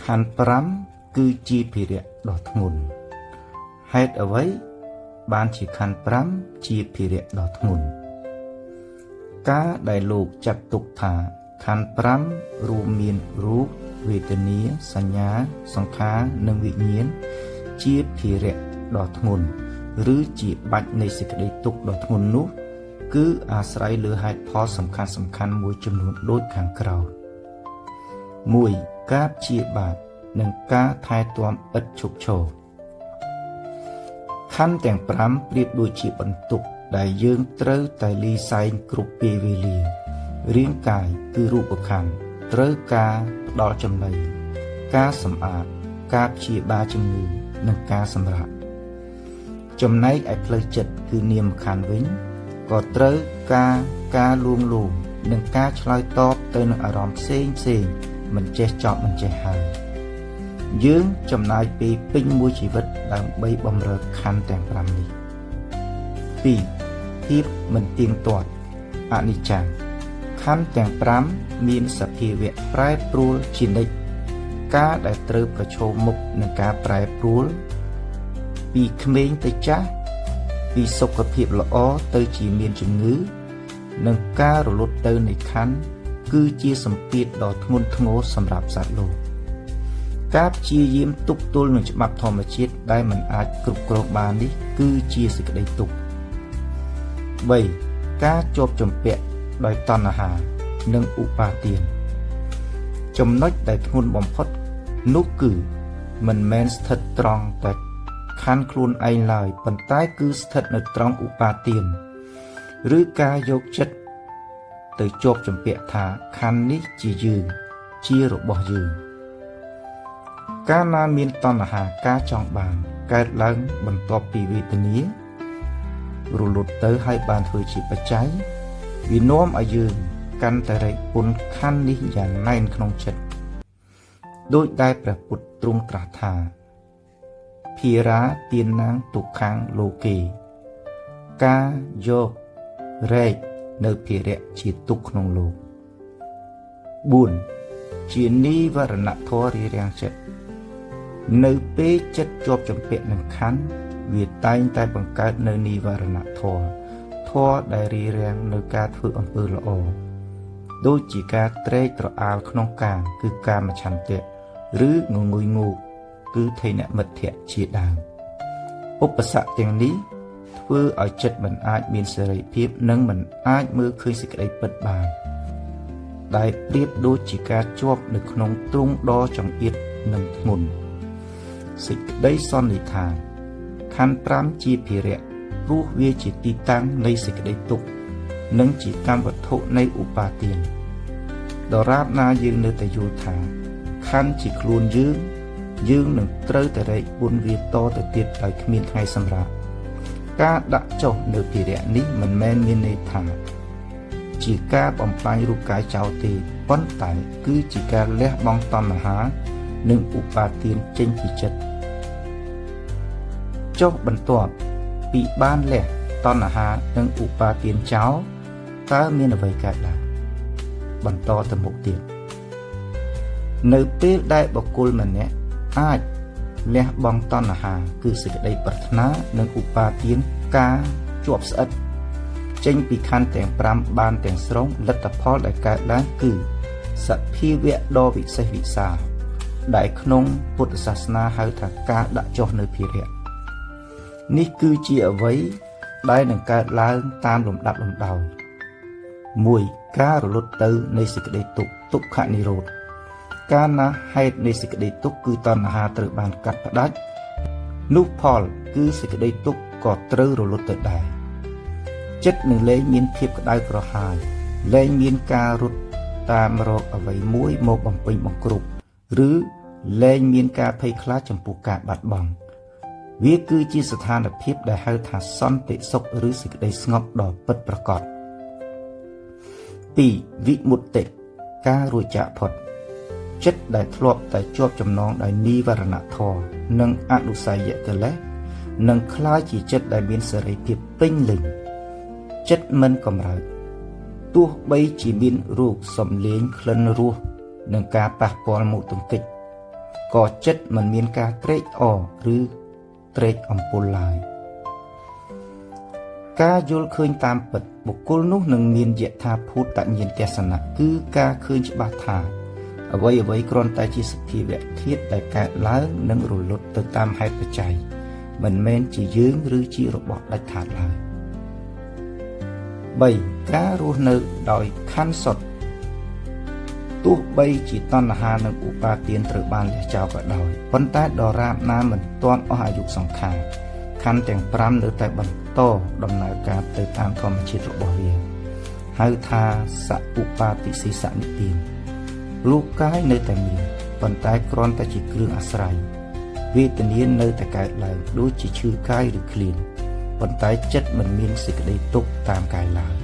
ខណ្ឌ5គឺជាភារៈដ៏ធ្ងន់ហេតុអ្វីបានជាខណ្ឌ5ជាភារៈដ៏ធ្ងន់ការដែលលោកចាត់ទុកថាខណ្ឌ5រួមមានរូបវេទនាសញ្ញាសង្ខារនិងវិញ្ញាណជាភារៈដ៏ធ្ងន់ឬជាបាច់នៃសេចក្តីទុក្ខដ៏ធ្ងន់នោះគឺអាស្រ័យលើហេតុផលសំខាន់ៗមួយចំនួនដូចខាងក្រោម 1. ការព្យាបាទនិងការថែទាំឥតឈប់ឈរខណ្ឌទាំង5ប្រៀបដូចជាបន្ទុកដែលយើងត្រូវតែលីសែងគ្រប់ពេលវេលារាងកាយគឺរូបខណ្ឌត្រូវការផ្ដល់ចំណីការសម្អាតការព្យាបាលជំងឺនិងការសម្រាកចំណែកឯផ្លូវចិត្តគឺនាមខណ្ឌវិញក៏ត្រូវការលួងលោមនិងការឆ្លើយតបទៅនឹងអារម្មណ៍ផ្សេងមិនចេះចប់មិនចេះហើយយើងចំណាយពេលពេញមួយជីវិតដើម្បីបម្រើខណ្ឌទាំង5នេះ 2. ភាពមិនទៀងទាត់អនិច្ចំខណ្ឌទាំង5មានសភាវៈប្រែប្រួលជានិច្ចការដែលត្រូវប្រឈមមុខនឹងការប្រែប្រួលពីក្មេងទៅចាស់ពីសុខភាពល្អទៅជាមានជំងឺនិងការរលត់ទៅនៃខណ្ឌគឺជាសម្ពាធដ៏ធ្ងន់ធ្ងរសម្រាប់សត្វលោកការព្យាយាមទប់ទល់នឹងច្បាប់ធម្មជាតិដែលមិនអាចគ្រប់គ្រងបាននេះគឺជាសេចក្តីទុក្ខ 3. ការជាប់ជំពាក់ដោយតណ្ហានិងឧបាទានចំណុចដែលធ្ងន់បំផុតនោះគឺមិនមែនស្ថិតត្រង់តែខណ្ឌខ្លួនឯងឡើយប៉ុន្តែគឺស្ថិតនៅត្រង់ឧបាទានឬការយកចិត្តទៅជាប់ជំពាក់ថាខណ្ឌនេះជាយើងជារបស់យើងកាលណាមានតណ្ហាការចង់បានកើតឡើងបន្ទាប់ពីវេទនារលត់ទៅហើយបានធ្វើជាបច្ច័យវានាំឲ្យយើងកាន់តែរែកពុនខណ្ឌនេះយ៉ាងណែនក្នុងចិត្តដោយដែលព្រះពុទ្ធទ្រង់ត្រាស់ថាភារាទានណាងទុក្ខាងលោកេការយករែកនៅភារៈជាទុក្ខក្នុងលោក 4. ជានិវរណធម៌រារាំងចិត្តនៅពេលចិត្តជាប់ជំពាក់នឹងខណ្ឌវាតែងតែបង្កើតនៅនិវរណធម៌ដែលរារាំងនៅការធ្វើអំពើល្អដូចជាការត្រេកត្រអាលក្នុងកាមគឺកាមឆន្ទៈឬងងុយងូកគឺថេនមិទ្ធៈជាដើមឧបសគ្គទាំងនេះធ្វើឲ្យចិត្តមិនអាចមានសេរីភាពនិងមិនអាចមើលឃើញសេចក្តីពិតបានដែលប្រៀបដូចជាការជាប់នៅក្នុងទ្រុងដ៏ចង្អៀតនិងធ្ងន់សេចក្តីសន្និដ្ឋានខណ្ឌ5ជាភារៈព្រោះវាជាទីតាំងនៃសេចក្តីទុក្ខនិងជាកម្មវត្ថុនៃឧបាទានដរាបណាយើងនៅតែយល់ថាខណ្ឌជាខ្លួនយើងនឹងត្រូវតែរែកពុនវាតទៅទៀតដោយគ្មានថ្ងៃសម្រាប់ការដាក់ចុះនៅភារៈនេះមិនមែនមានន័យថាជាការបំផ្លាញរូបកាយចោលទេប៉ុន្តែគឺជាការលះបង់តណ្ហានិងឧបាទានចេញពីចិត្តចុះបន្ទាប់ពីបានលះតណ្ហានិងឧបាទានចោលតើមានអ្វីកើតឡើងបន្តទៅមុខទៀតនៅពេលដែលបុគ្គលម្នាក់អាចលះបង់តណ្ហាគឺសេចក្តីប្រាថ្នានិងឧបាទានការជាប់ស្អិតចេញពីខណ្ឌទាំង5បានទាំងស្រុងលទ្ធផលដែលកើតឡើងគឺសភាវៈដ៏វិសេសវិសាលដែលក្នុងពុទ្ធសាសនាហៅថាការដាក់ចុះនៅភារៈនេះគឺជាអ្វីដែលនឹងកើតឡើងតាមលំដាប់លំដោយ 1. ការរលត់ទៅនៃសេចក្តីទុក្ខនិរោធកាលណាហេតុនៃសេចក្តីទុក្ខគឺតណ្ហាត្រូវបានកាត់ផ្ដាច់នោះផលគឺសេចក្តីទុក្ខក៏ត្រូវរលត់ទៅដែរចិត្តនឹងលែងមានភាពក្តៅក្រហាយលែងមានការរត់តាមរកអ្វីមួយមកបំពេញបង្គ្រប់ឬលែងមានការភ័យខ្លាចចំពោះការបាត់បង់វាគឺជាស្ថានភាពដែលហៅថាសន្តិសុខឬសេចក្តីស្ងប់ដ៏ពិតប្រាកដ 2. វិមុតតិការរួចចាកផុតចិត្តដែលធ្លាប់តែជាប់ចំណងដោយនិវរណធម៌និងអនុស្សយកិលេសនឹងក្លាយជាចិត្តដែលមានសេរីភាពពេញលេញចិត្តមិនកម្រើកទោះបីជាមានរូបសំឡេងក្លិនរសនិងការប៉ះពាល់មុខទង្គិច ក៏ចិត្តមិនមានការត្រេកអរឬត្រេកអំពល់ឡើយការយល់ឃើញតាមពិតបុគ្គលនោះនឹងមានយថាភូតញ្ញាណទស្សនៈគឺការឃើញច្បាស់ថាអ្វីគ្រាន់តែជាសភាវៈធាតុដែលកើតឡើងនិងរលត់ទៅតាមហេតុបច្ច័យមិនមែនជាយើងឬជារបស់ដាច់ខាតឡើយ 3. ការរស់នៅដោយខណ្ឌសុទ្ធទោះបីជាតណ្ហានិងឧបាទានត្រូវបានលះចោលក៏ដោយប៉ុន្តែដរាបណាមិនទាន់អស់អាយុសង្ខារខណ្ឌទាំង5នៅតែបន្តដំណើរការទៅតាមធម្មជាតិរបស់វាហៅថាសឧបាតិសិសនិទានរូបកាយនៅតែមានប៉ុន្តែគ្រាន់តែជាគ្រឿងអាស្រ័យវេទនានៅតែកើតឡើងដូចជាឈឺកាយឬឃ្លានប៉ុន្តែចិត្តមិនមានសេចក្តីទុក្ខតាមកាយឡើយ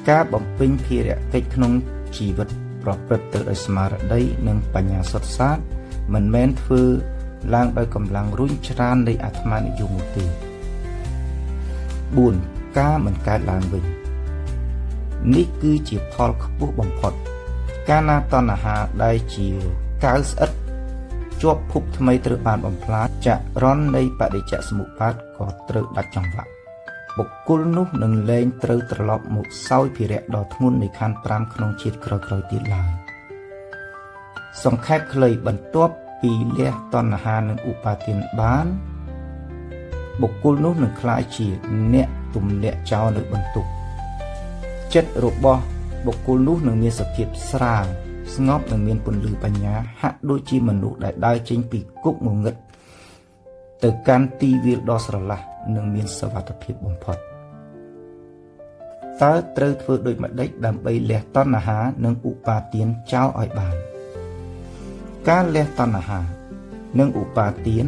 ការបំពេញភារកិច្ចក្នុងជីវិតប្រព្រឹត្តទៅដោយស្មារតីនិងបញ្ញាសុទ្ធសាធមិនមែនធ្វើឡើងដោយកម្លាំងរុញច្រាននៃអាត្មានិយមនោះទេ 4. ការមិនកើតឡើងវិញនេះគឺជាផលខ្ពស់បំផុតកាលណាតណ្ហាដែលជាកាវស្អិតជាប់ភពថ្មីត្រូវបានបំផ្លាញចរន្តនៃបដិច្ចសមុប្បាតក៏ត្រូវដាច់ចង្វាក់បុគ្គលនោះនឹងលែងត្រូវត្រឡប់មកសោយភារៈដ៏ធ្ងន់នៃខណ្ឌ5ក្នុងជាតិក្រោយៗទៀតឡើយសង្ខេបខ្លីបន្ទាប់ពីលះតណ្ហានិងឧបាទានបានបុគ្គលនោះនឹងក្លាយជាអ្នកទម្លាក់ចោលនៅបន្ទុកចិត្តរបស់បុគ្គលនោះនឹងមានសភាពស្រាលស្ងប់និងមានពន្លឺបញ្ញាហាក់ដូចជាមនុស្សដែលដើរចេញពីគុកងងឹតទៅកាន់ទីវាលដ៏ស្រឡះនិងមានសុវត្ថិភាពបំផុតតើត្រូវធ្វើដូចម្តេចដើម្បីលះតណ្ហានិងឧបាទានចោលឲ្យបានការលះតណ្ហានិងឧបាទាន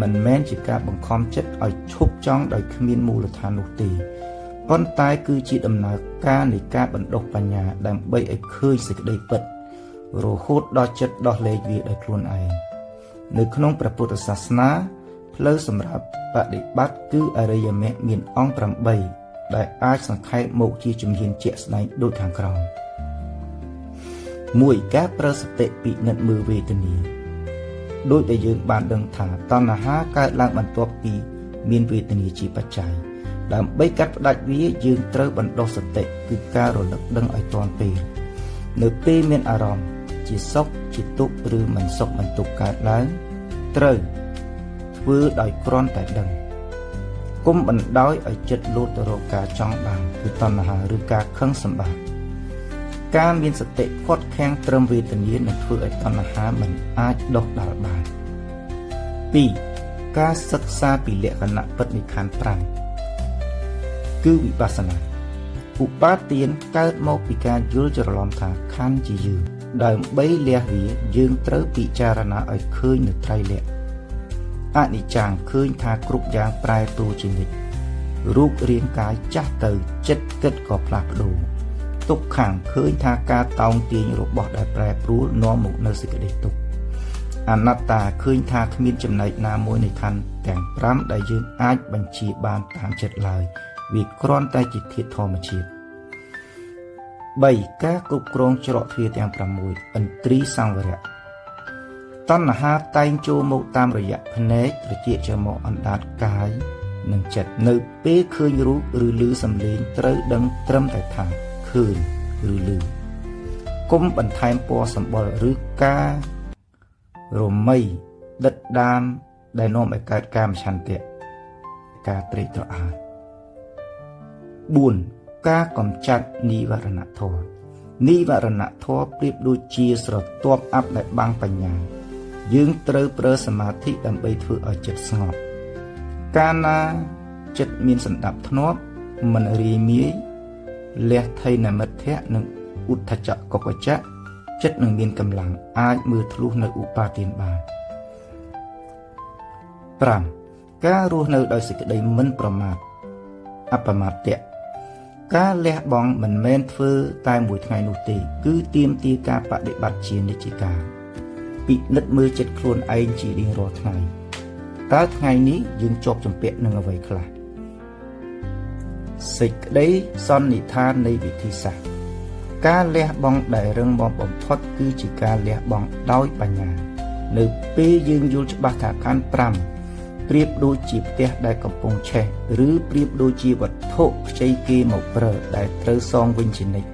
មិនមែនជាការបង្ខំចិត្តឲ្យឈប់ចង់ដោយគ្មានមូលដ្ឋាននោះទេប៉ុន្តែគឺជាដំណើរការនៃការបណ្ដុះបញ្ញាដើម្បីឲ្យឃើញសេចក្តីពិតរហូតដល់ចិត្តដោះលែងវាដោយខ្លួនឯងនៅក្នុងព្រះពុទ្ធសាសនាផ្លូវសម្រាប់បដិបត្តិគឺអរិយមគ្គមានអង្គ8ដែលអាចសង្ខេបមកជាជំហានជាក់ស្ដែងដូចខាងក្រោម 1. ការប្រើសតិពិនិត្យមើលវេទនាដូចដែលយើងបានដឹងថាតណ្ហាកើតឡើងបន្ទាប់ពីមានវេទនាជាបច្ច័យដើម្បីកាត់ផ្តាច់វាយើងត្រូវបណ្ដុះសតិគឺការរលឹកដឹងឲ្យទាន់ពេលនៅពេលមានអារម្មណ៍ជាសុខជាទុក្ខឬមិនសុខមិនទុក្ខកើតឡើងត្រូវធ្វើដោយគ្រាន់តែដឹងគុំបណ្ដោយឲ្យចិត្តលោតទៅរកការចង់បានគឺតណ្ហាឬការខឹងសម្បារការមានសតិផុតខាំងត្រឹមវេទនានឹងធ្វើឲ្យតណ្ហាមិនអាចដុះដាល់បាន 2. ការសិក្សាពីលក្ខណៈពិតនៃខណ្ឌ5គឺវិបស្សនាឧបាទានកើតមកពីការយល់ច្រឡំថាខណ្ឌជាយើងដើម្បីលះវាយើងត្រូវពិចារណាឲ្យឃើញនូវត្រៃលក្ខណ៍អនិច្ចំឃើញថាគ្រប់យ៉ាងប្រែប្រួលជានិច្ចរូបរាងកាយចាស់ទៅចិត្តគិតក៏ផ្លាស់ប្ដូរទុក្ខំឃើញថាការតោងទាញរបស់ដែលប្រែប្រួលនាំមកនៅសេចក្តីទុក្ខអនត្តាឃើញថាគ្មានចំណែកណាមួយនៃខណ្ឌទាំង5ដែលយើងអាចបញ្ជាបានតាមចិត្តឡើយវាគ្រាន់តែជាធាតុធម្មជាតិ 3. ការគ្រប់គ្រងច្រកទ្វារទាំង6ឥន្ទ្រីសង្វរៈតណ្ហាតែងចូលមកតាមរយៈភ្នែកត្រចៀកច្រមុះអណ្ដាតកាយនិងចិត្តនៅពេលឃើញរូបឬឮសំឡេងត្រូវដឹងត្រឹមតែថាឃើញឬឮគុំបន្ថែមពណ៌សម្បុរឬការរមីដិតដាមដែលនាំឲ្យកើតកាមឆន្ទៈការត្រេកត្រអាល 4. ការកំចាត់និវរណធម៌និវរណធម៌ប្រៀបដូចជាស្រទាប់អាប់ដែលបាំងបញ្ញាយើងត្រូវប្រើសមាធិដើម្បីធ្វើឲ្យចិត្តស្ងប់កាលណាចិត្តមានសណ្ដាប់ធ្នាប់មិនរាយមាយលះថៃនមិទ្ធៈនិងឧទ្ធចកុកចៈចិត្តនឹងមានកម្លាំងអាចមើលធ្លុះនៅឧបាទានបាន 5. ការរស់នៅដោយសេចក្តីមិនប្រមាទអបមាទៈការលះបង់មិនមែនធ្វើតែមួយថ្ងៃនោះទេគឺទាមទារការបដិបត្តិជានិច្ចកាលពិនិត្យមើលចិត្តខ្លួនឯងជារៀងរាល់ថ្ងៃតើថ្ងៃនេះយើងជាប់ជំពាក់នឹងអ្វីខ្លះសេចក្តីសន្និដ្ឋាននៃវិធីសាស្ត្រការលះបង់ដែលរឹងមាំបំផុតគឺជាការលះបង់ដោយបញ្ញា នៅពេលយើងយល់ច្បាស់ថាខណ្ឌ5ប្រៀបដូចជាផ្ទះដែលកំពុងឆេះឬប្រៀបដូចជាវត្ថុខ្ចីគេមកប្រើដែលត្រូវសងវិញជានិច្ច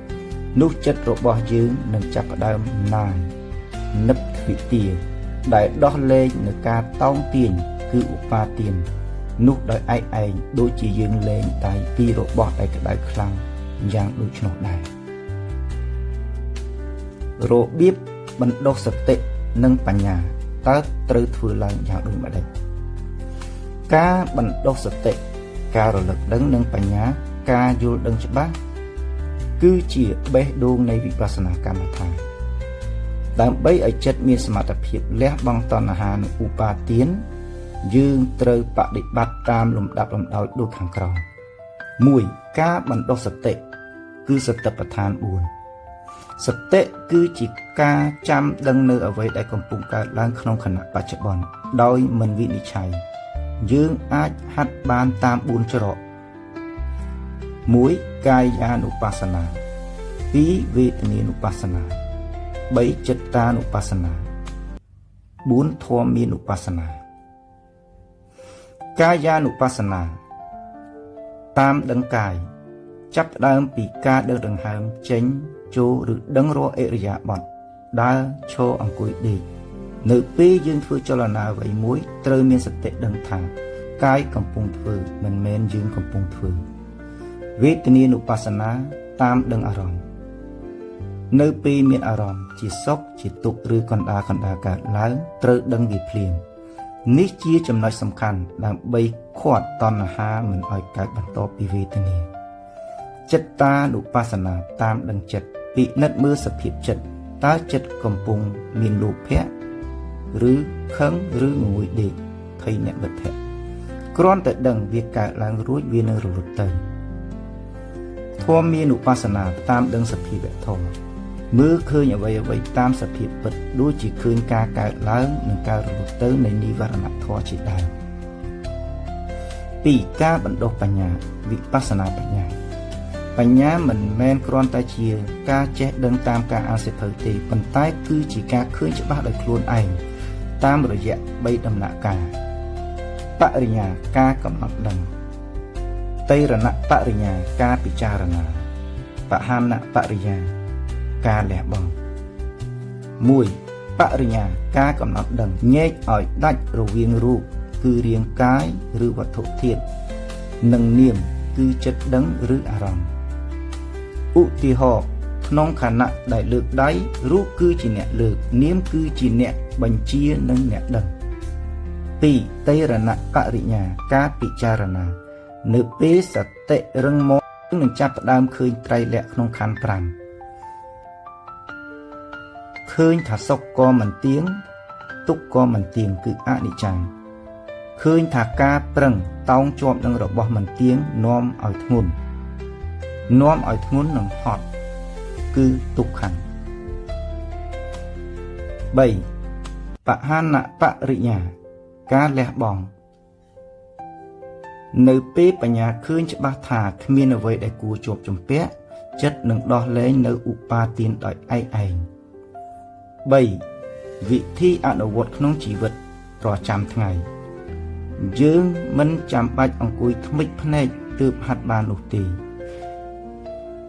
នោះចិត្តរបស់យើងនឹងចាប់ផ្ដើមណាយនឹកទ្វិទាដែលដោះលែងនឹងការតោងទាញគឺឧបាទាននោះដោយឯកឯងដូចជាយើងលែងដៃពីរបស់ដែលក្តៅខ្លាំងយ៉ាងដូច្នោះដែររបៀបបណ្ដុះសតិនិងបញ្ញាតើត្រូវធ្វើឡើងយ៉ាងដូចម្តេចការបណ្ដុះសតិការរលឹកដឹងនិងបញ្ញាការយល់ដឹងច្បាស់គឺជាបេះដូងនៃវិបស្សនាកម្មដ្ឋានដើម្បីឲ្យចិត្តមានសមត្ថភាពលះបង់តណ្ហានិងឧបាទានយើងត្រូវបដិបត្តិតាមលំដាប់លំដោយដូចខាងក្រោម 1. ការបណ្ដុះសតិគឺសតិប្បដ្ឋាន4សតិគឺជាការចាំដឹងនៅអ្វីដែលកំពុងកើតឡើងក្នុងខណៈបច្ចុប្បន្នដោយមិនវិនិច្ឆ័យយើងអាចហាត់បានតាម4ច្រក 1. កាយានុបស្សនា 2. វេទនានុបស្សនា 3. ចិត្តតានុបស្សនា 4. ធម្មមានុបស្សនាកាយានុបស្សនាតាមដឹងកាយចាប់ផ្ដើមពីការដឹងដង្ហើមចេញចូលឬដឹងរាល់ឥរិយាបថដើរឈរអង្គុយដេកនៅពេលយើងធ្វើចលនាអ្វីមួយត្រូវមានសតិដឹងថាកាយកំពុងធ្វើមិនមែនយើងកំពុងធ្វើវេទនានុបស្សនាតាមដឹងអារម្មណ៍នៅពេលមានអារម្មណ៍ជាសុខជាទុក្ខឬកណ្ដាលកើតឡើងត្រូវដឹងវាភ្លាមនេះជាចំណុចសំខាន់ដើម្បីឃាត់តណ្ហាមិនឲ្យកើតបន្តពីវេទនាចិត្តតានុបស្សនាតាមដឹងចិត្តពិនិត្យមើលសភាពចិត្តតើចិត្តកំពុងមានលោភៈឬខឹងឬងងុយដេកភ័យអ្នកមិត្តភក្តិគ្រាន់តែដឹងវាកើតឡើងរួចវានឹងរលត់ទៅធម្មមានុបស្សនាតាមដឹងសភាវៈធម៌មើលឃើញអ្វីតាមសភាពពិតដូចជាឃើញការកើតឡើងនិងការរលត់ទៅនៃនិវរណធម៌ជាដើម 2. ការបណ្ដុះបញ្ញាវិបស្សនាបញ្ញាបញ្ញាមិនមែនគ្រាន់តែជាការចេះដឹងតាមការអានសៀវភៅទេប៉ុន្តែគឺជាការឃើញច្បាស់ដោយខ្លួនឯងតាមរយៈ3ដំណាក់កាលបរិញ្ញាការកំណត់ដឹងតេរណបរិញ្ញាការពិចារណាបហានបរិញ្ញាការលះបង់ 1. បរិញ្ញាការកំណត់ដឹងញែកឲ្យដាច់រវាងរូបគឺរាងកាយឬវត្ថុធាតុនិងនាមគឺចិត្តដឹងឬអារម្មណ៍ឧទាហរណ៍ក្នុងខណៈដែលលើកដៃរូបគឺជាអ្នកលើកនាមគឺជាអ្នកបញ្ជានិងអ្នកដឹង 2. តេរណបរិញ្ញាការពិចារណានៅពេលសតិរឹងមាំនឹងចាប់ផ្ដើមឃើញត្រៃលក្ខក្នុងខណ្ឌ5ឃើញថាសុខក៏មិនទៀងទុក្ខក៏មិនទៀងគឺអនិច្ចំឃើញថាការប្រឹងតោងជាប់នឹងរបស់មិនទៀងនាំឲ្យធ្ងន់នឹងហត់គឺទុក្ខំ 3. បហានបរិញ្ញាការលះបង់នៅពេលបញ្ញាឃើញច្បាស់ថាគ្មានអ្វីដែលគួរជាប់ជំពាក់ចិត្តនឹងដោះលែងនៅឧបាទានដោយឯកឯង 3. វិធីអនុវត្តក្នុងជីវិតប្រចាំថ្ងៃយើងមិនចាំបាច់អង្គុយធ្មេចភ្នែកទើបហាត់បាននោះទេ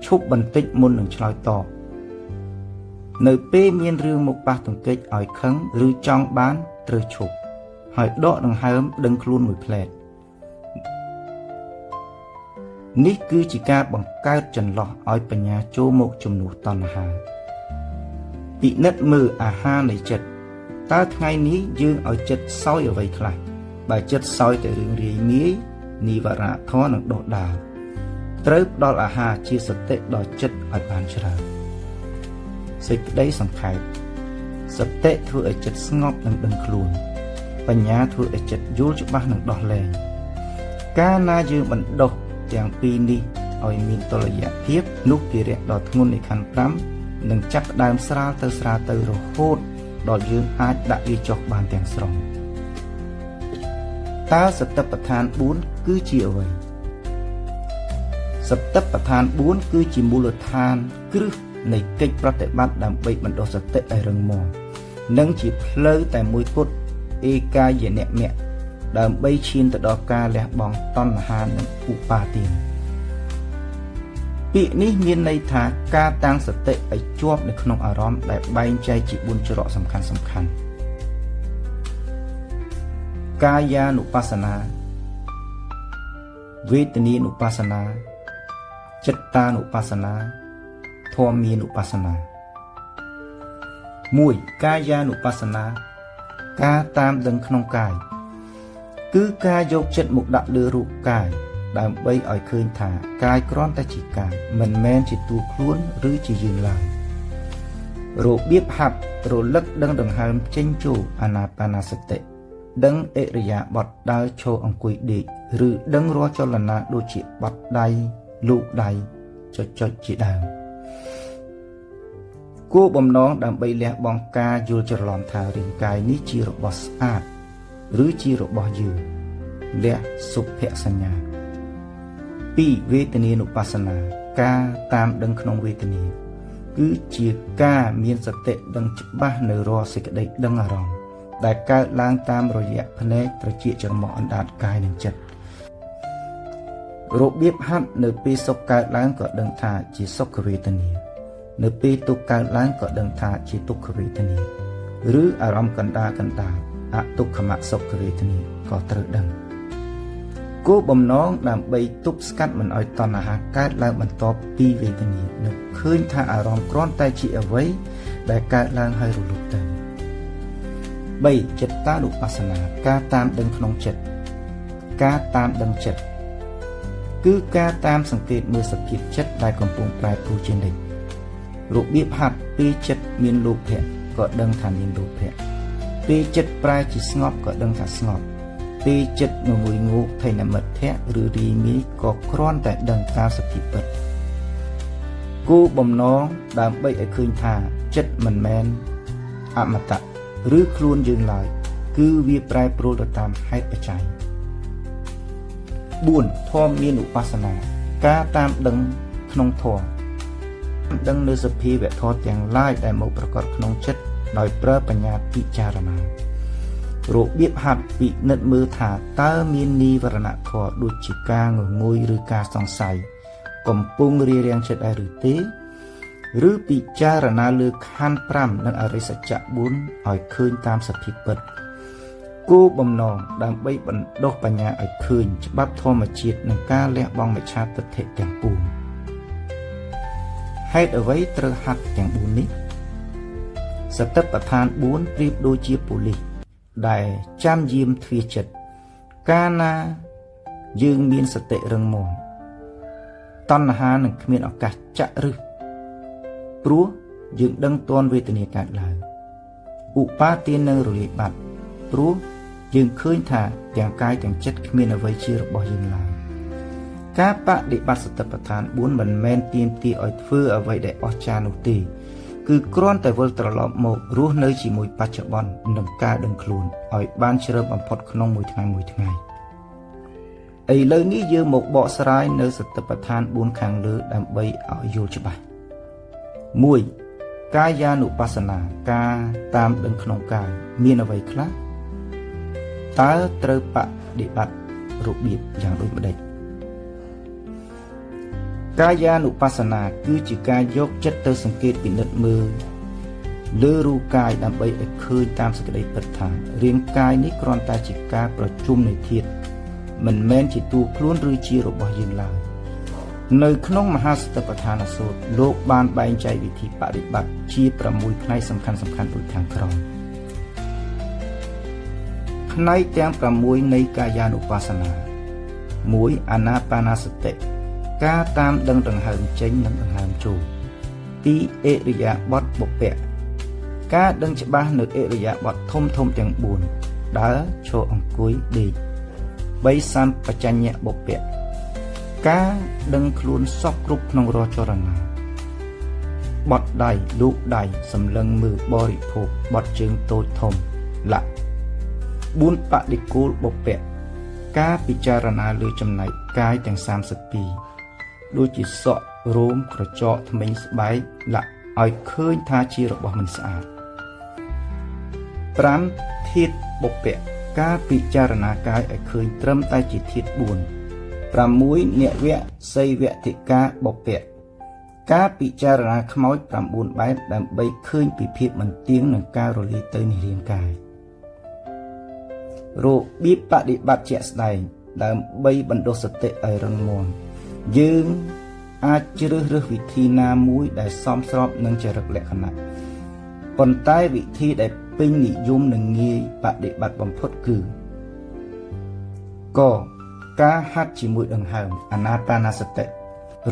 ឈប់បន្តិចមុននឹងឆ្លើយតបនៅពេលមានរឿងមកប៉ះទង្គិចឲ្យខឹងឬចង់បានត្រូវឈប់ហើយដកដង្ហើមដឹងខ្លួនមួយផ្លែតនេះគឺជាការបង្កើតចន្លោះឲ្យបញ្ញាចូលមកជំនួសតណ្ហាពិនិត្យមើលអាហារនៃចិត្តតើថ្ងៃនេះយើងឲ្យចិត្តសោយអ្វីខ្លះបើចិត្តសោយតែរឿងរាយមាយនិវរណធម៌នឹងដុះដាលត្រូវផ្ដល់អាហារជាសតិដល់ចិត្តឲ្យបានច្រើនសេចក្តីសង្ខេបសតិធ្វើឲ្យចិត្តស្ងប់និងដឹងខ្លួនបញ្ញាធ្វើឲ្យចិត្តយល់ច្បាស់និងដោះលែងកាលណាយើងបណ្ដុះទាំងពីរនេះឲ្យមានតុល្យភាពនោះភារៈដ៏ធ្ងន់នៃខណ្ឌ5នឹងចាប់ផ្ដើមស្រាលទៅរហូតដល់យើងអាចដាក់វាចុះបានទាំងស្រុងតើសតិប្បដ្ឋាន4គឺជាអ្វីសតិប្បដ្ឋាន4គឺជាមូលដ្ឋានគ្រឹះនៃកិច្ចប្រតិបត្តិដើម្បីបណ្ដុះសតិឲ្យរឹងមាំ នឹងជាផ្លូវតែមួយគត់ឯកាយនៈមៈដើម្បីឈានទៅដល់ការលះបង់តណ្ហានិងឧបាទានពាក្យនេះមានន័យថាការតាំងសតិឲ្យជាប់នៅក្នុងអារម្មណ៍ដែលបែងចែកជា4ច្រកសំខាន់កាយានុបស្សនាវេទនានុបស្សនាចិត្តតានុបស្សនាធម្មានុបស្សនា1កាយានុបស្សនាការតាមដឹងក្នុងកាយគឺការយកចិត្តមកដាក់លើរូបកាយដើម្បីឲ្យឃើញថាកាយគ្រាន់តែជាកាយមិនមែនជាតួខ្លួនឬជាយើងឡើយរបៀបហាត់រលឹកដឹងដង្ហើមចេញចូលអានាបាណសតិដឹងអិរិយាបថដើរឈរអង្គុយដេកឬដឹងរាល់ចលនាដូចជាបត់ដៃលូកដៃចុចជាដើមគោលបំណងដើម្បីលះបង់ការយល់ច្រឡំថារាងកាយនេះជារបស់ស្អាតឬជារបស់យើងលះសុភសញ្ញា2វេទនានុបស្សនាការតាមដឹងក្នុងវេទនាគឺជាការមានសតិដឹងច្បាស់នៅរាល់សេចក្តីដឹងអារម្មណ៍ដែលកើតឡើងតាមរយៈភ្នែកត្រចៀកច្រមុះអណ្ដាតកាយនិងចិត្តរបៀបហាត់នៅពេលសុខកើតឡើងក៏ដឹងថាជាសុខវេទនានៅពេលទុក្ខកើតឡើងក៏ដឹងថាជាទុក្ខវេទនាឬអារម្មណ៍កណ្ដាលអទុក្ខមសុខវេទនាក៏ត្រូវដឹងគោលបំណងដើម្បីទប់ស្កាត់មិនឲ្យតណ្ហាកើតឡើងបន្ទាប់ពីវេទនានឹកឃើញថាអារម្មណ៍គ្រាន់តែជាអ្វីដែលកើតឡើងហើយរលត់ទៅ3ចិត្តតានុបស្សនាការតាមដឹងក្នុងចិត្តការតាមដឹងចិត្តគឺការតាមសង្កេតមើលសភាពចិត្តដែលកំពុងប្រែប្រួលជានិច្ចរបៀបហាត់ពេលចិត្តមានលោភៈក៏ដឹងថាមានលោភៈពេលចិត្តប្រែជាស្ងប់ក៏ដឹងថាស្ងប់ពេលចិត្តងងុយងោកថៃនមិត្តៈឬរីមីក៏គ្រាន់តែដឹងតាមសភាពពិតគោលបំណងដើម្បីឲ្យឃើញថាចិត្តមិនមែនអមតៈឬខ្លួនយើងឡើយគឺវាប្រែប្រួលទៅតាមហេតុបច្ច័យ4ធម៌មានឧបស្សនាការតាមដឹងក្នុងធម៌ដឹងនៅសភាវៈធម៌ទាំងឡាយដែលមកប្រកបក្នុងចិត្តដោយប្រើបញ្ញាពិចារណារបៀបហាត់ពិនិត្យមើលថាតើមាននិវរណធម៌ដូចជាការងងុយឬការសង្ស័យកំពុងរារាំងចិត្តដែរឬទេឬពិចារណាលើខណ្ឌ5និងអរិយសច្ចៈ4ឲ្យឃើញតាមសភាពពិតគោលបំណងដើម្បីបណ្ដុះបញ្ញាឲ្យឃើញច្បាប់ធម្មជាតិនិងការលះបង់មិច្ឆាទិដ្ឋិទាំងពួងហេតុអ្វីត្រូវហាត់ទាំង4នេះសតិប្បដ្ឋាន4ប្រៀបដូចជាប៉ូលីសដែលចាំយាមទ្វារចិត្តកាលណាយើងមានសតិរឹងមាំតណ្ហានឹងគ្មានឱកាសចាក់ឫសព្រោះយើងដឹងទាន់វេទនាកើតឡើងឧបាទាននឹងរលាយបាត់ព្រោះយើងឃើញថាទាំងកាយទាំងចិត្តគ្មានអ្វីជារបស់យើងឡើយការបដិបត្តិសតិប្បដ្ឋាន4មិនមែនទាមទារឲ្យធ្វើអ្វីដែលអស្ចារ្យនោះទេគឺគ្រាន់តែវិលត្រឡប់មករស់នៅជាមួយបច្ចុប្បន្ននិងការដឹងខ្លួនឲ្យបានជ្រៅបំផុតក្នុងមួយថ្ងៃឥឡូវនេះយើងមកបកស្រាយនៅសតិប្បដ្ឋាន4ខាងលើដើម្បីឲ្យយល់ច្បាស់1កាយានុបស្សនាការតាមដឹងក្នុងកាយមានអ្វីខ្លះតើត្រូវបដិបត្តិរបៀបយ៉ាងដូចម្ដេចកាយានុបស្សនាគឺជាការយកចិត្តទៅសង្កេតពិនិត្យមើលលើរូបកាយដើម្បីឲ្យឃើញតាមសេចក្តីពិតថារាងកាយនេះគ្រាន់តែជាការប្រជុំនៃធាតុមិនមែនជាតួខ្លួនឬជារបស់យើងឡើយនៅក្នុងមហាសតិប្បដ្ឋានសូត្រលោកបានបែងចែកវិធីបដិបត្តិជា6ផ្នែកសំខាន់ដូចខាងក្រោមផ្នែកទាំង6នៃកាយានុបស្សនា1អានាបាណសតិការតាមដឹងដង្ហើមចេញនិងដង្ហើមចូល2អិរិយាបថបុព្វៈការដឹងច្បាស់នៅអិរិយាបថធំទាំង4ដើរឈរអង្គុយដេក3សម្បជញ្ញបុព្វៈការដឹងខ្លួនសពគ្រប់ក្នុងរាល់ចរណាបត់ដៃលូកដៃសម្លឹងមើលបរិភោគបត់ជើងតូចធំលៈ4បដិគូលបុព្វៈការពិចារណាលើចំណែកកាយទាំង32ដូចជាសក់រោមក្រចកធ្មេញស្បែកលៈឲ្យឃើញថាជារបស់មិនស្អាត 5 ធាតុបុព្វការពិចារណាកាយឲ្យឃើញត្រឹមតែជាធាតុ4 6 និវៈសីវតិកាបុព្វការពិចារណាខ្មោច9 បែបដើម្បីឃើញពីភាពមិនទៀងនិងការរលាយទៅនៃរាងកាយរបៀបបដិបត្តិជាក់ស្ដែងដើម្បីបណ្ដុះសតិឲ្យរឹងមាំយើងអាចជ្រើសរើសវិធីណាមួយដែលសមស្របនឹងចរិតលក្ខណៈប៉ុន្តែវិធីដែលពេញនិយមនិងងាយបដិបត្តិបំផុតគឺកការហាត់ជាមួយដង្ហើមអាណាបាណសតិ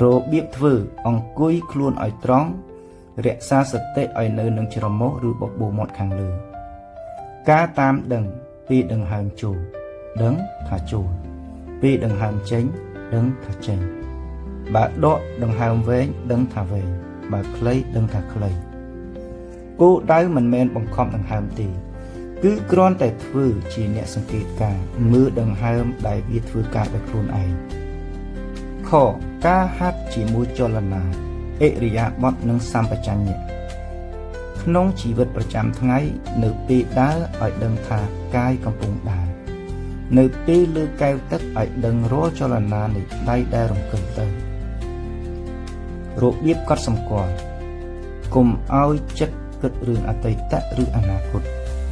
របៀបធ្វើអង្គុយខ្លួនឲ្យត្រង់រក្សាសតិឲ្យនៅនឹងច្រមុះឬបបូរមាត់ខាងលើការតាមដឹងពីដង្ហើមចូលដឹងថាចូលពីដង្ហើមចេញដឹងថាចេញបើដកដង្ហើមវែងដឹងថាវែងបើខ្លីដឹងថាខ្លីគោលដៅមិនមែនបង្ខំដង្ហើមទេគឺគ្រាន់តែធ្វើជាអ្នកសង្កេតការមើលដង្ហើមដែលវាធ្វើការដោយខ្លួនឯងខការហាត់ជាមួយចលនាអិរិយាបថនិងសម្បជញ្ញៈក្នុងជីវិតប្រចាំថ្ងៃនៅពេលដើរឲ្យដឹងថាកាយកំពុងដើរនៅពេលលើកែវទឹកឲ្យដឹងរាល់ចលនានៃដៃដែលរំកិលទៅរបៀបកត់សម្គាល់កុំឲ្យចិត្តគិតរឿងអតីតឬអនាគត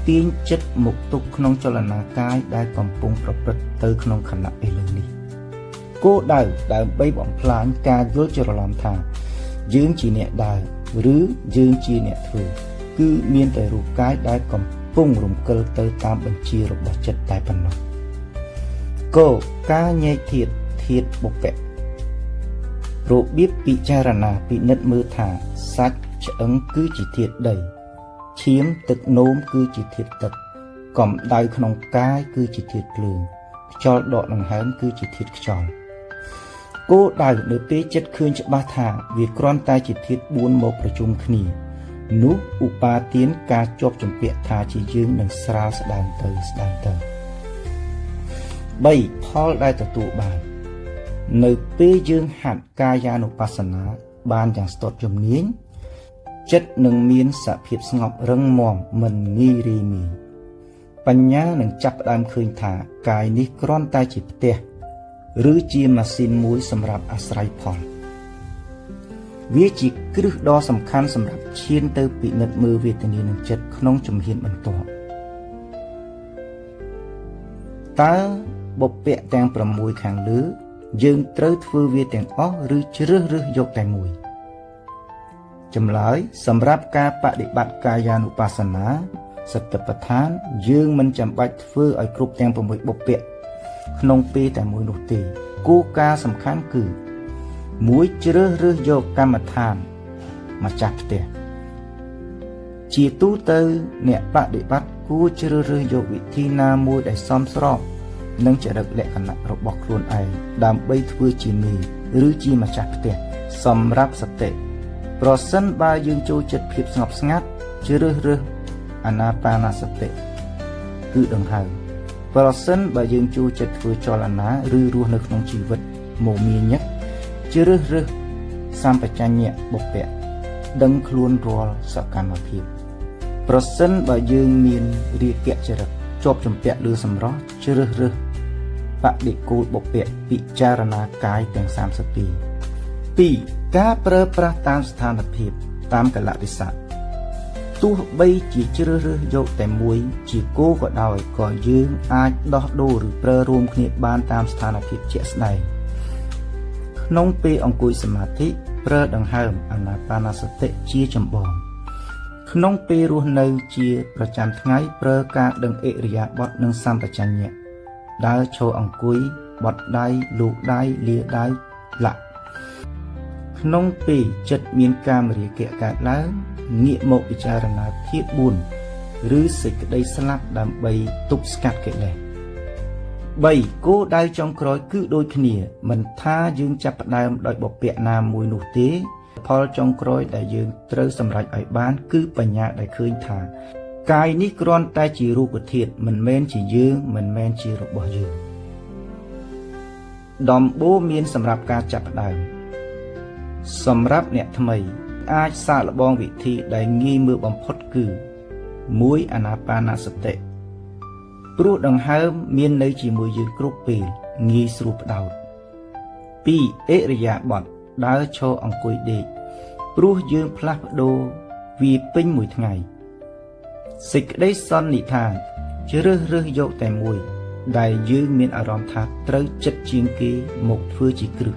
ទាញចិត្តមកទុកក្នុងចលនាកាយដែលកំពុងប្រព្រឹត្តទៅក្នុងខណៈឥឡូវនេះគោលដៅដើម្បីបំផ្លាញការយល់ច្រឡំថាយើងជាអ្នកដើរឬយើងជាអ្នកធ្វើគឺមានតែរូបកាយដែលកំពុងរំកិលទៅតាមបញ្ជារបស់ចិត្តតែប៉ុណ្ណោះគោការញែកធាតុបុព្វរបៀបពិចារណាពិនិត្យមើលថាសាច់ឆ្អឹងគឺជាធាតុដីឈាមទឹកនោមគឺជាធាតុទឹកកម្ដៅក្នុងកាយគឺជាធាតុភ្លើងខ្យល់ដកដង្ហើមគឺជាធាតុខ្យល់គោលដៅនៅពេលចិត្តឃើញច្បាស់ថាវាគ្រាន់តែជាធាតុ4មកប្រជុំគ្នានោះឧបាទានការជាប់ជំពាក់ថាជាយើងនឹងស្រាលស្ដើងទៅ3ផលដែលទទួលបាននៅពេលយើងហាត់កាយានុបស្សនាបានយ៉ាងស្ទាត់ជំនាញចិត្តនឹងមានសភាពស្ងប់រឹងមាំមិនងាយរីមីបញ្ញានឹងចាប់ផ្ដើមឃើញថាកាយនេះគ្រាន់តែជាផ្ទះឬជាម៉ាស៊ីនមួយសម្រាប់អាស្រ័យផលវាជាគ្រឹះដ៏សំខាន់សម្រាប់ឈានទៅពិនិត្យមើលវេទនានិងចិត្តក្នុងជំហានបន្ទាប់តើបុព្វទាំង6ខាងលើយើងត្រូវធ្វើវាទាំងអស់ឬជ្រើសរើសយកតែមួយចម្លើយសម្រាប់ការបដិបត្តិកាយានុបស្សនាសតិប្បដ្ឋានយើងមិនចាំបាច់ធ្វើឲ្យគ្រប់ទាំង6បុព្វក្នុងពេលតែមួយនោះទេគោលការណ៍សំខាន់គឺ1ជ្រើសរើសយកកម្មដ្ឋានម្ចាស់ផ្ទះជាទូទៅអ្នកបដិបត្តិគួរជ្រើសរើសយកវិធីណាមួយដែលសមស្របនឹងចរិតលក្ខណៈរបស់ខ្លួនឯងដើម្បីធ្វើជាមេឬជាម្ចាស់ផ្ទះសម្រាប់សតិប្រសិនបើយើងចូលចិត្តភាពស្ងប់ស្ងាត់ជ្រើសរើសអាណាបាណសតិគឺដង្ហើមប្រសិនបើយើងចូលចិត្តធ្វើចលនាឬរស់នៅក្នុងជីវិតមមាញឹកជ្រើសរើសសម្បជញ្ញៈបុព្វដឹងខ្លួនរាល់សកម្មភាពប្រសិនបើយើងមានរាគៈចរិតជាប់ជំពាក់លើសម្រស់ជ្រើសរើសបដិគូលបុព្វពិចារណាកាយទាំង32 2ការប្រើប្រាស់តាមស្ថានភាពតាមកលៈទេសៈទោះបីជាជ្រើសរើសយកតែមួយជាគោលក៏ដោយក៏យើងអាចដោះដូរឬប្រើរួមគ្នាបានតាមស្ថានភាពជាក់ស្ដែងក្នុងពេលអង្គុយសមាធិប្រើដង្ហើមអាណាបាណសតិជាចម្បងក្នុងពេលរស់នៅជាប្រចាំថ្ងៃប្រើការដឹងឥរិយាបថនិងសម្បជញ្ញៈដើរឈរអង្គុយបត់ដៃលោកដៃលាដៃលាក់ក្នុងពេលចិត្តមានកាមរាគៈកើតឡើងងាកមកពិចារណាធាតុ4ឬសេចក្តីស្លាប់ដើម្បីទប់ស្កាត់កិលេស3គោលដៅចុងក្រោយគឺដូចគ្នាមិនថាយើងចាប់ផ្ដើមដោយបុព្វណាមួយនោះទេផលចុងក្រោយដែលយើងត្រូវសម្រេចឲ្យបានគឺបញ្ញាដែលឃើញថាកាយនេះគ្រាន់តែជារូបធាតុមិនមែនជាយើងមិនមែនជារបស់យើងដំបូងមានសម្រាប់ការចាប់ផ្ដើមសម្រាប់អ្នកថ្មីអាចសាកល្បងវិធីដែលងាយមើលបំផុតគឺ មួយអាណាបាណសតិព្រោះដង្ហើមមាននៅជាមួយយើងគ្រប់ពេលងាយស្រួលផ្ដោត2អិរិយាបថដើរឈរអង្គុយដេកព្រោះយើងផ្លាស់ប្ដូរវាពេញមួយថ្ងៃសេចក្តីសន្និដ្ឋានជ្រើសរើសយកតែមួយដែលយើងមានអារម្មណ៍ថាត្រូវចិត្តជាងគេមកធ្វើជាគ្រឹះ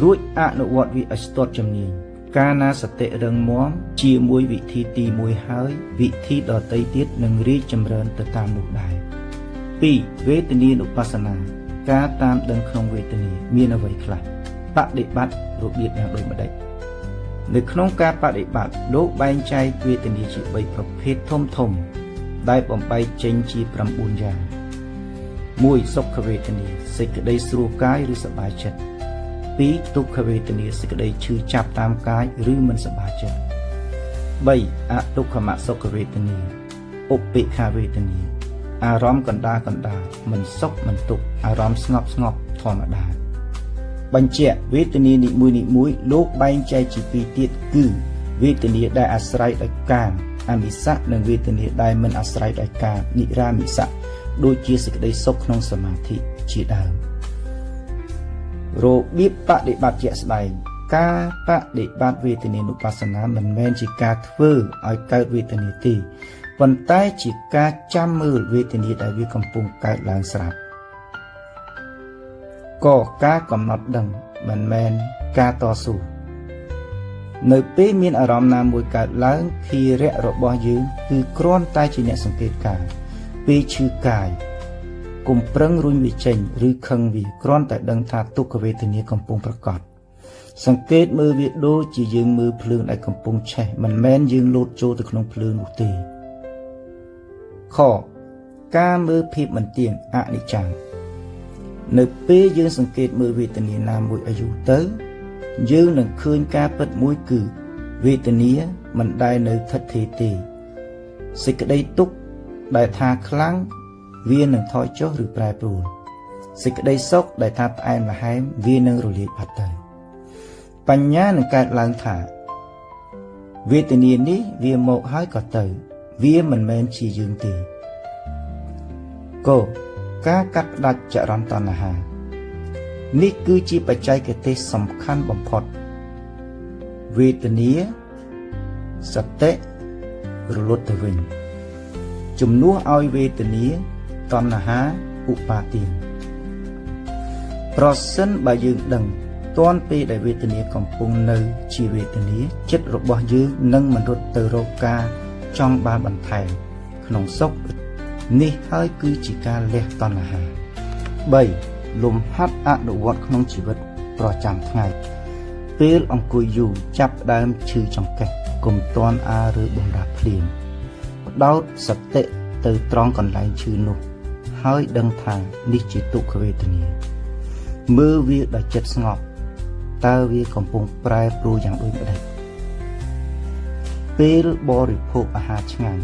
រួចអនុវត្តវាឲ្យស្ទាត់ជំនាញកាលណាសតិរឹងមាំជាមួយវិធីទី1ហើយវិធីដទៃទៀតនឹងរីកចម្រើនទៅតាមនោះដែរ2វេទនានុបស្សនាការតាមដឹងក្នុងវេទនាមានអ្វីខ្លះបដិបត្តិរបៀបយ៉ាងដូចម្ដេចនៅក្នុងការបដិបត្តិលោកបែងចែកវេទនាជា3ប្រភេទធំដែលបំបែកចេញជា9យ៉ាង1សុខវេទនាសេចក្តីស្រួលកាយឬសប្បាយចិត្ត2ទុក្ខវេទនាសេចក្តីឈឺចាប់តាមកាយឬមិនសប្បាយចិត្ត3អទុក្ខមសុខវេទនាឧបេក្ខាវេទនាអារម្មណ៍កណ្ដាលមិនសុខមិនទុក្ខអារម្មណ៍ស្ងប់ធម្មតាបញ្ជាក់វេទនានីមួយលោកបែងចែកជាពីរទៀតគឺវេទនាដែលអាស្រ័យដោយកាមអមិសៈនិងវេទនាដែលមិនអាស្រ័យដោយកាមនិរាមិសៈដូចជាសេចក្តីសុខក្នុងសមាធិជាដើមរបៀបបដិបត្តិជាក់ស្ដែងការបដិបត្តិវេទនានុបស្សនាមិនមែនជាការធ្វើឲ្យកើតវេទនាទេប៉ុន្តែជាការចាំមើលវេទនាដែលវាកំពុងកើតឡើងស្រាប់ក៏ការកំណត់ដឹងមិនមែនការតស៊ូនៅពេលមានអារម្មណ៍ណាមួយកើតឡើងភារៈរបស់យើងគឺគ្រាន់តែជាអ្នកសង្កេតការណ៍ពេលឈឺកាយកុំប្រឹងរុញវាចេញឬខឹងវាគ្រាន់តែដឹងថាទុក្ខវេទនាកំពុងប្រកបសង្កេតមើលវាដូចជាយើងមើលភ្លើងដែលកំពុងឆេះមិនមែនយើងលោតចូលទៅក្នុងភ្លើងនោះទេខការមើលភាពមិនទៀងអនិច្ចំនៅពេលយើងសង្កេតមើលវេទនាណាមួយអាយុទៅយើងនឹងឃើញការពិតមួយគឺវេទនាមិនដែលនៅស្ថិតស្ថេរទេសេចក្តីទុក្ខដែលថាខ្លាំងវានឹងថយចុះឬប្រែប្រួលសេចក្តីសុខដែលថាផ្អែមល្ហែមវានឹងរលាយបាត់ទៅបញ្ញានឹងកើតឡើងថាវេទនានេះវាមកហើយក៏ទៅវាមិនមែនជាយើងទេកការកាត់ផ្ដាច់ចរន្តតណ្ហានេះគឺជាបច្ចេកទេសសំខាន់បំផុតវេទនាសតិរលត់ទៅវិញជំនួសឲ្យវេទនាតណ្ហាឧបាទានប្រសិនបើយើងដឹងទាន់ពេលដែលវេទនាកំពុងនៅជាវេទនាចិត្តរបស់យើងនឹងមិនរត់ទៅរកការចង់បានបន្ថែមក្នុងសុខនេះហើយគឺជាការលះតណ្ហា3លំហាត់អនុវត្តក្នុងជីវិតប្រចាំថ្ងៃពេលអង្គុយយូរចាប់ដើមឈឺចង្កេះកុំទាន់ឬបំរាបភ្លាមផ្ដោតសតិទៅត្រង់កន្លែងឈឺនោះហើយដឹងថានេះជាទុក្ខវេទនាមើលវាដោយចិត្តស្ងប់តើវាកំពុងប្រែប្រួលយ៉ាងដូចម្ដេចពេលបរិភោគអាហារឆ្ងាញ់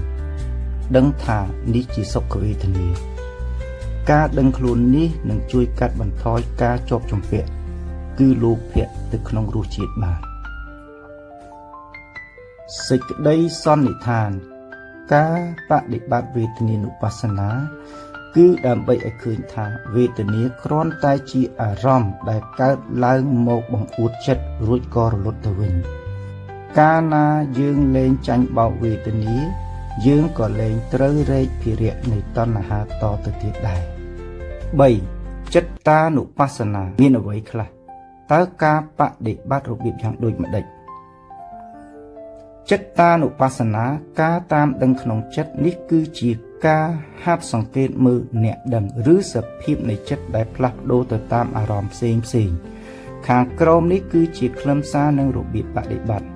ដឹងថានេះជាសុខវេទនាការដឹងខ្លួននេះនឹងជួយកាត់បន្ថយការជាប់ជំពាក់គឺលោភៈទៅក្នុងរសជាតិបានសេចក្តីសន្និដ្ឋានការបដិបត្តិវេទនានុបស្សនាគឺដើម្បីឲ្យឃើញថាវេទនាគ្រាន់តែជាអារម្មណ៍ដែលកើតឡើងមកបង្អួតចិត្តរួចក៏រលត់ទៅវិញកាលណាយើងលែងចាញ់បោកវេទនាយើងក៏លែងត្រូវរែកភារៈនៃតណ្ហាតទៅទៀតដែរ3ចិត្តតានុបស្សនាមានអ្វីខ្លះតើការបដិបត្តិរបៀបយ៉ាងដូចម្ដេចចិត្តតានុបស្សនាការតាមដឹងក្នុងចិត្តនេះគឺជាការហាត់សង្កេតមើលអ្នកដឹងឬសភាពនៃចិត្តដែលផ្លាស់ប្ដូរទៅតាមអារម្មណ៍ផ្សេងខាងក្រោមនេះគឺជាខ្លឹមសារនិងរបៀបបដិបត្តិ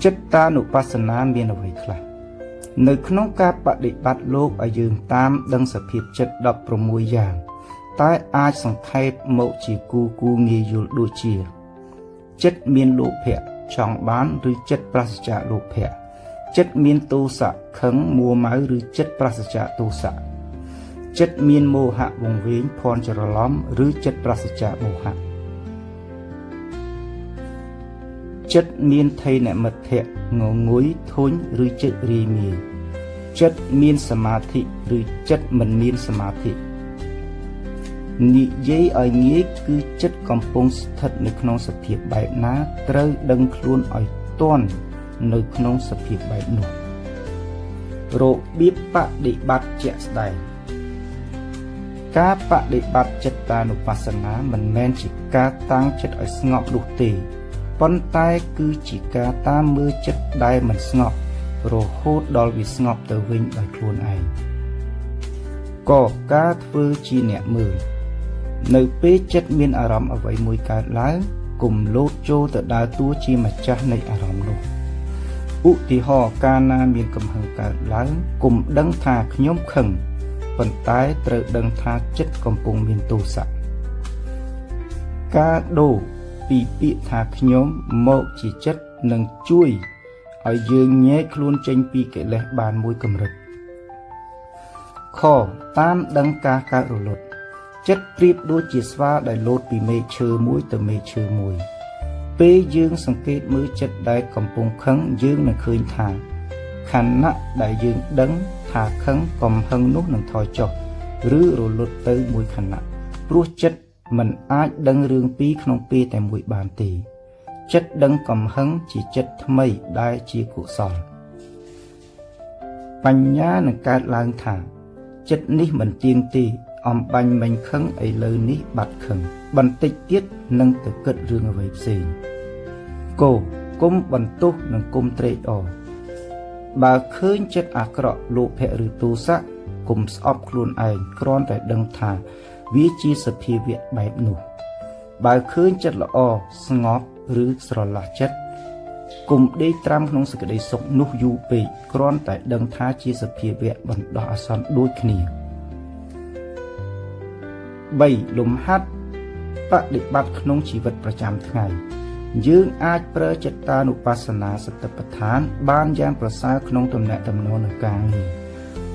ចិត្តតានុបស្សនាមានអ្វីខ្លះនៅក្នុងការបដិបត្តិលោកឲ្យយើងតាមដឹងសភាពចិត្ត16យ៉ាងតែអាចសង្ខេបមកជាគូងាយយល់ដូចជាចិត្តមានលោភៈចង់បានឬចិត្តប្រសិជ្ជៈលោភៈចិត្តមានទោសៈខឹងមួម៉ៅឬចិត្តប្រសិជ្ជៈទោសៈចិត្តមានមោហៈវង្វេងភ័ន្តច្រឡំឬចិត្តប្រសិជ្ជៈមោហៈ ចិត្តមានថេរមិត្តងងុយធុញឬចិត្តរីមាយចិត្តមានសមាធិឬចិត្តមិនមានសមាធិនិយាយឲ្យងាយគឺចិត្តកំពុងស្ថិតនៅក្នុងសភាពបែបណាត្រូវដឹងខ្លួនឲ្យទាន់នៅក្នុងសភាពបែបនោះរបៀបបដិបត្តិជាក់ស្ដែងការបដិបត្តិចិត្តតានុបស្សនាមិនមែនជាការតាំងចិត្តឲ្យស្ងប់នោះទេប៉ុន្តែគឺជាការតាមមើលចិត្តដែលមិនស្ងប់រហូតដល់វាស្ងប់ទៅវិញដោយខ្លួនឯងក៏ការធ្វើជាអ្នកមើលនៅពេលចិត្តមានអារម្មណ៍អ្វីមួយកើតឡើងកុំលោតចូលទៅដើរតួជាម្ចាស់នៃអារម្មណ៍នោះឧទាហរណ៍កាលណាមានកំហឹងកើតឡើងកុំដឹងថាខ្ញុំខឹងប៉ុន្តែត្រូវដឹងថាចិត្តកំពុងមានទោសៈការដូរពីពាក្យថាខ្ញុំមកជាចិត្តនឹងជួយឲ្យយើងញែកខ្លួនចេញពីកិលេសបានមួយកម្រិតខតាមដឹងការកើតរលត់ចិត្តប្រៀបដូចជាស្វាដែលលោតពីមែកឈើមួយទៅមែកឈើមួយពេលយើងសង្កេតមើលចិត្តដែលកំពុងខឹងយើងនឹងឃើញថាខណៈដែលយើងដឹងថាខឹងកំហឹងនោះនឹងថយចុះឬរលត់ទៅមួយខណៈព្រោះចិត្តមិនអាចដឹងរឿងពីរក្នុងពេលតែមួយបានទេចិត្តដឹងកំហឹងជាចិត្តថ្មីដែលជាកុសលបញ្ញានឹងកើតឡើងថាចិត្តនេះមិនទៀងទេអំបាញ់មិញខឹងឥឡូវនេះបាត់ខឹងបន្តិចទៀតនឹងទៅគិតរឿងអ្វីផ្សេងគោគុំបន្ទោសនិងគុំត្រេកអរបើឃើញចិត្តអាក្រក់លោភៈឬទោសៈគុំស្អប់ខ្លួនឯងគ្រាន់តែដឹងថាវាជាសភាវៈបែបនោះបើឃើញចិត្តល្អស្ងប់ឬស្រឡះចិត្តគុំដេកត្រាំក្នុងសេចក្តីសុខនោះយូរពេកគ្រាន់តែដឹងថាជាសភាវៈបណ្ដោះអាសន្នដូចគ្នា3លំហាត់បដិបត្តិក្នុងជីវិតប្រចាំថ្ងៃយើងអាចប្រើចិត្តតានុបស្សនាសតិប្បដ្ឋានបានយ៉ាងប្រសើរក្នុងទំនាក់ទំនងនឹងការងារ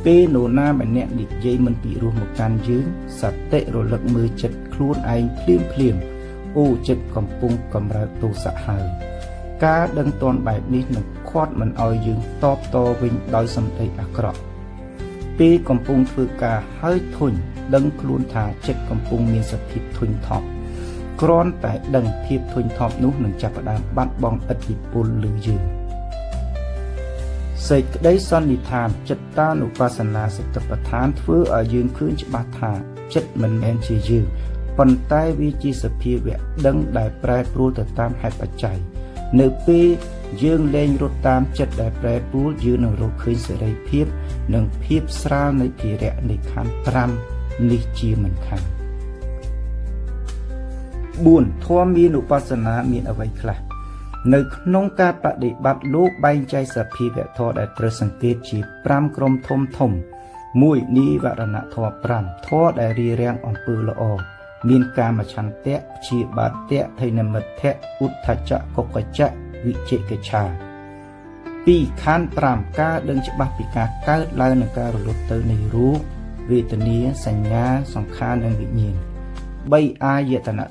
ពេលនរណាម្នាក់និយាយមិនពីរោះមកកាន់យើងសតិរលឹកមើលចិត្តខ្លួនឯងភ្លាមអូចិត្តកំពុងកម្រើកទោសៈហើយការដឹងតន់បែបនេះនឹងខាត់មិនឲ្យយើងតបតវិញដោយសម្ដីអាក្រក់ពេលកំពុងធ្វើការហើយធុញដឹងខ្លួនថាចិត្តកំពុងមានសភាពធុញថប់គ្រាន់តែដឹងភាពធុញថប់នោះនឹងចាប់ផ្ដើមបាត់បង់ឥទ្ធិពលលើយើងសេចក្តីសន្និដ្ឋានចិត្តតានុបស្សនាសតិប្បដ្ឋានធ្វើឲ្យយើងឃើញច្បាស់ថាចិត្តមិនមែនជាយើងប៉ុន្តែវាជាសភាវៈដឹងដែលប្រែប្រួលទៅតាមហេតុបច្ច័យនៅពេលយើងលែងរត់តាមចិត្តដែលប្រែប្រួលយើងនឹងរកឃើញសេរីភាពនិងភាពស្រាលនៃភារៈនៃខណ្ឌ5នេះជាមិនខាន4ធម៌មានឧបស្សនាមានអ្វីខ្លះនៅក្នុងការបដិបត្តិលោកបែងចែកសភាវៈធម៌ដែលត្រូវសង្កេតជា5ក្រុមធំ1និវរណធម៌5ធម៌ដែលរារាំងអំពើល្អមានកាមឆន្ទៈព្យាបាទៈថេនមិទ្ធៈឧទ្ធច្ចៈកុកច្ចៈវិជិកិច្ឆា2ខណ្ឌ5ការដឹងច្បាស់ពីការកើតឡើងនិងការរលត់ទៅនៃរូបវេទនាសញ្ញាសង្ខារនិងវិញ្ញាណ3អាយតនៈ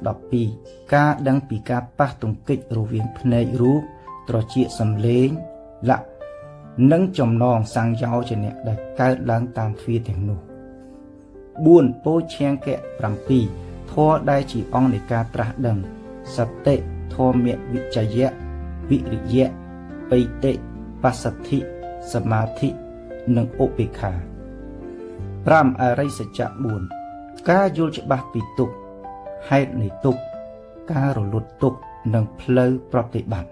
12ការដឹងពីការប៉ះទង្គិចរវាងភ្នែករូបត្រចៀកសំឡេងលក្ខនិងចំណងសង្យោជនៈដែលកើតឡើងតាមទ្វារទាំងនោះ4ពោឈាង្គៈ7ធម៌ដែលជាអង្គនៃការត្រាស់ដឹងសតិធម្មវិជ្ជយៈវិរិយៈបៃតិបស្សទ្ធិសមាធិនិងឧបេក្ខា5អរិយសច្ចៈ4ការយល់ច្បាស់ពីទុក្ខហេតុនៃទុក្ខការរលត់ទុក្ខនិងផ្លូវប្រតិបត្តិ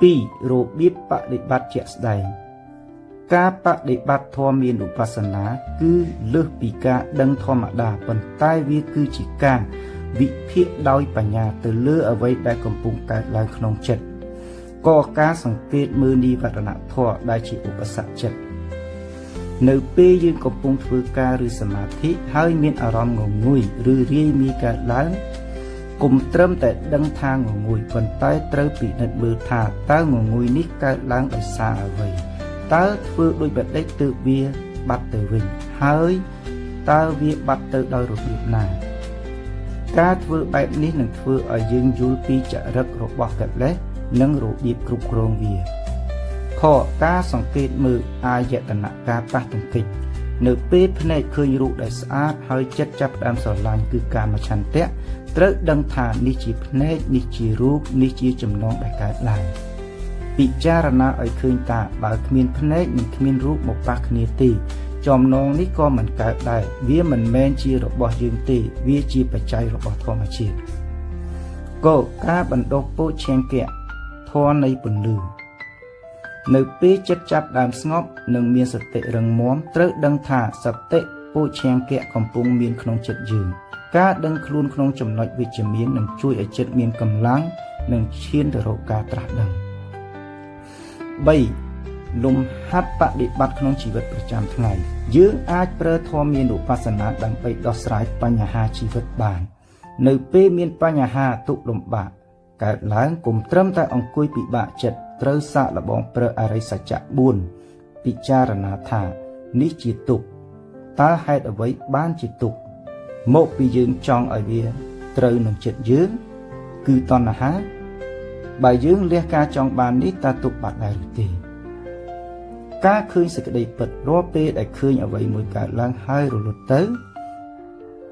2របៀបបដិបត្តិជាក់ស្ដែងការបដិបត្តិធម៌មានឧបស្សនាគឺលើសពីការដឹងធម្មតាប៉ុន្តែវាគឺជាការវិភាគដោយបញ្ញាទៅលើអ្វីដែលកំពុងកើតឡើងក្នុងចិត្តក៏ការសង្កេតមើលនិវរណធម៌ដែលជាឧបសគ្គចិត្តនៅពេលយើងកំពុងធ្វើការឬសមាធិហើយមានអារម្មណ៍ងងុយឬរាយមាយកើតឡើងកុំត្រឹមតែដឹងថាងងុយប៉ុន្តែត្រូវពិនិត្យមើលថាតើងងុយនេះកើតឡើងដោយសារអ្វីតើធ្វើដូចបដិចទើបវាបាត់ទៅវិញហើយតើវាបាត់ទៅដោយរបៀបណា ការធ្វើបែបនេះនឹងធ្វើឲ្យយើងយល់ពីចរិតរបស់កិលេសនិងរបៀបគ្រប់គ្រងវាខការសង្កេតមើលអាយតនៈការប៉ះទង្គិចនៅពេលភ្នែកឃើញរូបដែលស្អាតហើយចិត្តចាប់ផ្ដើមស្រឡាញ់គឺកាមឆន្ទៈត្រូវដឹងថានេះជាភ្នែកនេះជារូបនេះជាចំណងដែលកើតឡើងពិចារណាឲ្យឃើញថាបើគ្មានភ្នែកនិងគ្មានរូបមកប៉ះគ្នាទេចំណងនេះក៏មិនកើតដែរវាមិនមែនជារបស់យើងទេវាជាបច្ច័យរបស់ធម្មជាតិក៏ការបណ្ដុះពោឆង្គៈធម៌នៃពន្លឺនៅពេលចិត្តចាប់ដើមស្ងប់និងមានសតិរឹងមាំត្រូវដឹងថាសតិពោឆង្គៈកំពុងមានក្នុងចិត្តយើងការដឹងខ្លួនក្នុងចំណុចវិជ្ជមាននឹងជួយឲ្យចិត្តមានកម្លាំងនិងឈានទៅរកការត្រាស់ដឹង3លំហាត់បដិបត្តិក្នុងជីវិតប្រចាំថ្ងៃយើងអាចប្រើធម៌មានុបស្សនាដើម្បីដោះស្រាយបញ្ហាជីវិតបាននៅពេលមានបញ្ហាទុក្ខលំបាកកើតឡើងកុំត្រឹមតែអង្គុយពិបាកចិត្តត្រូវសាកល្បងប្រើអរិយសច្ចៈ4ពិចារណាថានេះជាទុក្ខតើហេតុអ្វីបានជាទុក្ខមកពីយើងចង់ឲ្យវាត្រូវនឹងចិត្តយើងគឺតណ្ហាបើយើងលះការចង់បាននេះតើទុក្ខបាត់ដែរឬទេការឃើញសេចក្តីពិតរាល់ពេលដែលឃើញអ្វីមួយកើតឡើងហើយរលត់ទៅ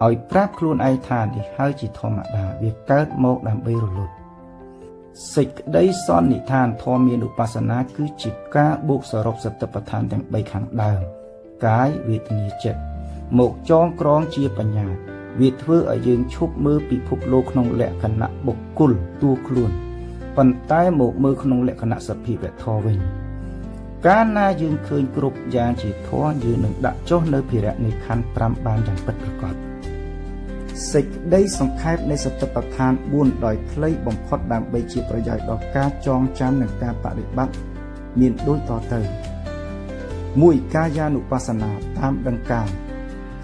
ឲ្យប្រាប់ខ្លួនឯងថានេះហើយជាធម្មតាវាកើតមកដើម្បីរលត់សេចក្តីសន្និដ្ឋានធម៌មានុបស្សនាគឺជាការបូកសរុបសតិប្បដ្ឋានទាំង3ខាងដើមកាយវេទនាចិត្តមកចងក្រងជាបញ្ញាវាធ្វើឲ្យយើងឈប់មើលពិភពលោកក្នុងលក្ខណៈបុគ្គលតួខ្លួនប៉ុន្តែមកមើលក្នុងលក្ខណៈសភាវៈធម៌វិញកាលណាយើងឃើញគ្រប់យ៉ាងជាធម៌យើងនឹងដាក់ចុះនៅភារៈនៃខណ្ឌ5បានយ៉ាងពិតប្រាកដសេចក្តីសង្ខេបនៃសតិប្បដ្ឋាន4ដោយខ្លីបំផុតដើម្បីជាប្រយោជន៍ដល់ការចងចាំនិងការបដិបត្តិមានដូចតទៅ1កាយានុបស្សនាតាមដឹងកាយ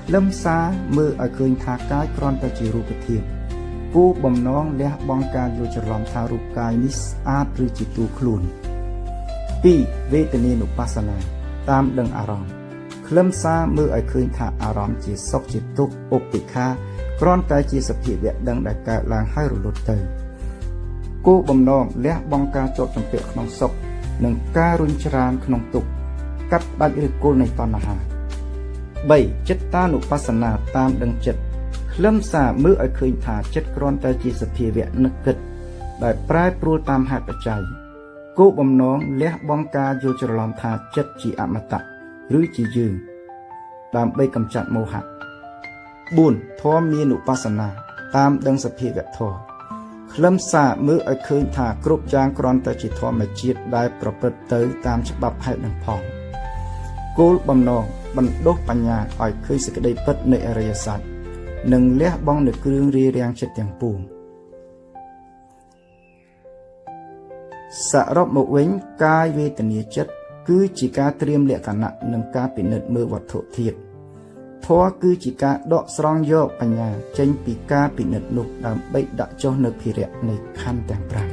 ខ្លឹមសារមើលឲ្យឃើញថាកាយគ្រាន់តែជារូបធាតុគោលបំណងលះបង់ការយល់ច្រឡំថារូបកាយនេះស្អាតឬជាតួខ្លួន2វេទនានុបស្សនាតាមដឹងអារម្មណ៍ខ្លឹមសារមើលឲ្យឃើញថាអារម្មណ៍ជាសុខជាទុក្ខឧបេក្ខាគ្រាន់តែជាសភាវៈដឹងដែលកើតឡើងហើយរលត់ទៅគោលបំណងលះបង់ការជាប់ជំពាក់ក្នុងសុខនិងការរុញច្រានក្នុងទុក្ខកាត់ផ្ដាច់ឫសគល់នៃតណ្ហា3ចិត្តតានុបស្សនាតាមដឹងចិត្តខ្លឹមសារមើលឲ្យឃើញថាចិត្តគ្រាន់តែជាសភាវៈនឹកគិតដែលប្រែប្រួលតាមហេតុបច្ច័យគោលបំណងលះបង់ការយល់ច្រឡំថាចិត្តជាអមតៈឬជាយើងដើម្បីកម្ចាត់មោហៈ4ធម៌មានុបស្សនាតាមដឹងសភាវៈធម៌ខ្លឹមសារមើលឲ្យឃើញថាគ្រប់យ៉ាងគ្រាន់តែជាធម្មជាតិដែលប្រព្រឹត្តទៅតាមច្បាប់ហេតុនិងផលគោលបំណងបណ្ដុះបញ្ញាឲ្យឃើញសេចក្តីពិតនៃអរិយសច្ចនិងលះបង់នូវគ្រឿងរារាំងចិត្តទាំងពួងសរុបមកវិញកាយវេទនាចិត្តគឺជាការត្រៀមលក្ខណៈនិងការពិនិត្យមើលវត្ថុធាតុធម៌គឺជាការដកស្រង់យកបញ្ញាចេញពីការពិនិត្យនោះដើម្បីដាក់ចុះនៅភារៈនៃខណ្ឌទាំង5